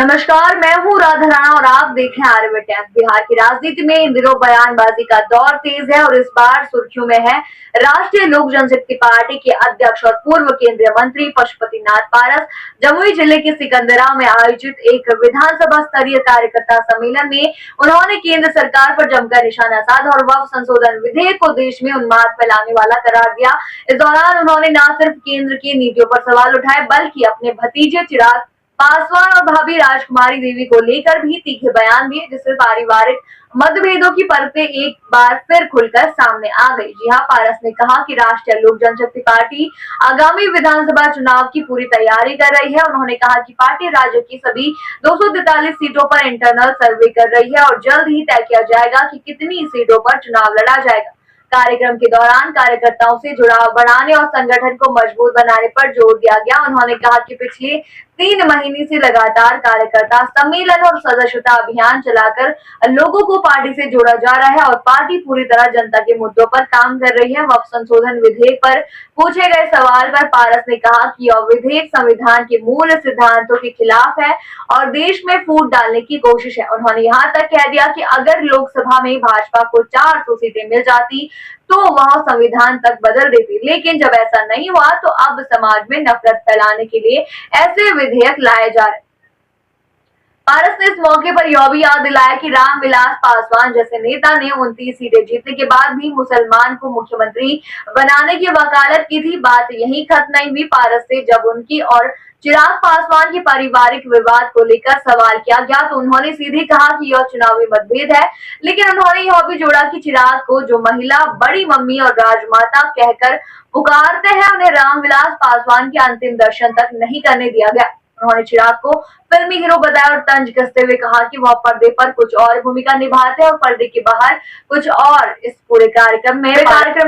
नमस्कार, मैं हूँ राधा राणा और आप देख रहे हैं आर्यभट्ट टाइम्स। बिहार की राजनीति में इन दिनों बयानबाजी का दौर तेज है और इस बार सुर्खियों में है राष्ट्रीय लोक जनशक्ति पार्टी के अध्यक्ष और पूर्व केंद्रीय मंत्री पशुपतिनाथ पारस। जमुई जिले के सिकंदरा में आयोजित एक विधानसभा स्तरीय कार्यकर्ता सम्मेलन में उन्होंने केंद्र सरकार पर जमकर निशाना साधा और वक्फ संशोधन विधेयक को देश में उन्माद फैलाने वाला करार दिया। इस दौरान उन्होंने न सिर्फ केंद्र की नीतियों पर सवाल उठाए बल्कि अपने भतीजे चिराग पासवान और भाभी राजकुमारी देवी को लेकर भी तीखे बयान दिए, जिससे पारिवारिक मतभेदों की परतें एक बार फिर खुलकर सामने आ गई। जी हां, पारस ने कहा कि राष्ट्रीय लोक जनशक्ति पार्टी आगामी विधानसभा चुनाव की पूरी तैयारी कर रही है। उन्होंने कहा कि पार्टी राज्य की सभी 243 सीटों पर इंटरनल सर्वे कर रही है और जल्द ही तय किया जाएगा कि कितनी सीटों पर चुनाव लड़ा जाएगा। कार्यक्रम के दौरान कार्यकर्ताओं से जुड़ाव बढ़ाने और संगठन को मजबूत बनाने पर जोर दिया गया। उन्होंने कहा कि पिछले 3 महीने से लगातार कार्यकर्ता सम्मेलन और सदस्यता अभियान चलाकर लोगों को पार्टी से जोड़ा जा रहा है और पार्टी पूरी तरह जनता के मुद्दों पर काम कर रही है। वक्फ संशोधन विधेयक पर पूछे गए सवाल पर पारस ने कहा कि यह विधेयक संविधान के मूल सिद्धांतों के खिलाफ है और देश में फूट डालने की कोशिश है। उन्होंने यहाँ तक कह दिया कि अगर लोकसभा में भाजपा को 400 सीटें मिल जाती तो वह संविधान तक बदल देती, लेकिन जब ऐसा नहीं हुआ तो अब समाज में नफरत फैलाने के लिए ऐसे विधेयक लाए जा रहे। पारस ने इस मौके पर यह भी याद दिलाया कि रामविलास पासवान जैसे नेता ने 29 सीटें जीतने के बाद भी मुसलमान को मुख्यमंत्री बनाने की वकालत की थी। बात यही खत्म नहीं हुई। पारस से जब उनकी और चिराग पासवान के पारिवारिक विवाद को लेकर सवाल किया गया तो उन्होंने सीधे कहा कि यह चुनावी मतभेद है, लेकिन उन्होंने यह भी जोड़ा कि चिराग को जो महिला बड़ी मम्मी और राजमाता कहकर पुकारते हैं उन्हें रामविलास पासवान के अंतिम दर्शन तक नहीं करने दिया गया। उन्होंने चिराग को फिल्मी हीरो बताया और तंज कसते हुए कहा कि वह पर्दे पर कुछ और भूमिका निभाते हैं और पर्दे के बाहर कुछ और। इस पूरे कार्यक्रम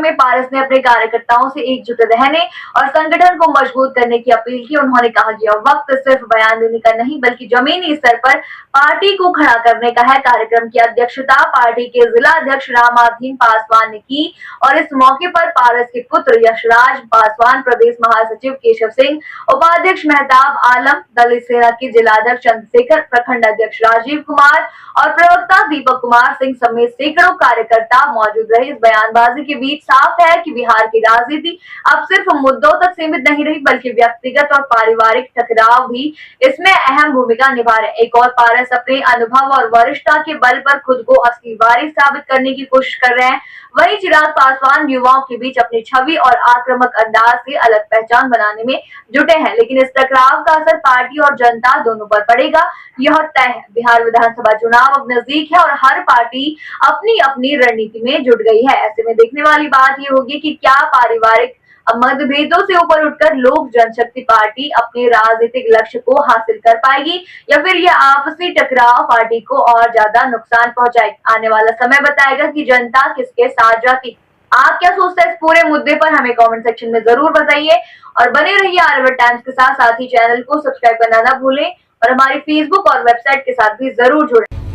में पारस ने अपने कार्यकर्ताओं से एकजुट रहने और संगठन को मजबूत करने की अपील की। उन्होंने कहा कि यह वक्त सिर्फ बयान देने का नहीं बल्कि जमीनी स्तर पर पार्टी को खड़ा करने का है। कार्यक्रम की अध्यक्षता पार्टी के जिला अध्यक्ष रामाधीन पासवान ने की और इस मौके पर पारस के पुत्र यशराज पासवान, प्रदेश महासचिव केशव सिंह, उपाध्यक्ष मेहताब आलम, दलित सेना के जिलाध्यक्ष चंद्रशेखर, प्रखंड अध्यक्ष राजीव कुमार और प्रवक्ता दीपक कुमार सिंह समेत सैकड़ों कार्यकर्ता मौजूद रहे। इस बयानबाजी के बीच साफ है कि बिहार की राजनीति अब सिर्फ मुद्दों तक सीमित नहीं रही बल्कि व्यक्तिगत और पारिवारिक टकराव भी इसमें अहम भूमिका निभा रहे। एक और पारस अपने अनुभव और वरिष्ठता के बल पर खुद को असली वारिस साबित करने की कोशिश कर रहे हैं। वहीं चिराग पासवान युवाओं के बीच अपनी छवि और आक्रामक अंदाज से अलग पहचान बनाने में जुटे हैं, लेकिन इस टकराव का असर पार्टी और जनता दोनों पर पड़ेगा, यह तय है। बिहार विधानसभा चुनाव अब नजदीक है और हर पार्टी अपनी अपनी रणनीति में जुट गई है। ऐसे में देखने वाली बात यह होगी कि क्या पारिवारिक मतभेदों से ऊपर उठकर लोक जनशक्ति पार्टी अपने राजनीतिक लक्ष्य को हासिल कर पाएगी या फिर यह आपसी टकराव पार्टी को और ज्यादा नुकसान पहुंचाएगा। आने वाला समय बताएगा कि जनता किसके साथ जाती। आप क्या सोचते हैं इस पूरे मुद्दे पर, हमें कमेंट सेक्शन में जरूर बताइए और बने रहिए आर्यभट्ट टाइम्स के साथ ही चैनल को सब्सक्राइब करना ना भूलें और हमारी फेसबुक और वेबसाइट के साथ भी जरूर जुड़ें।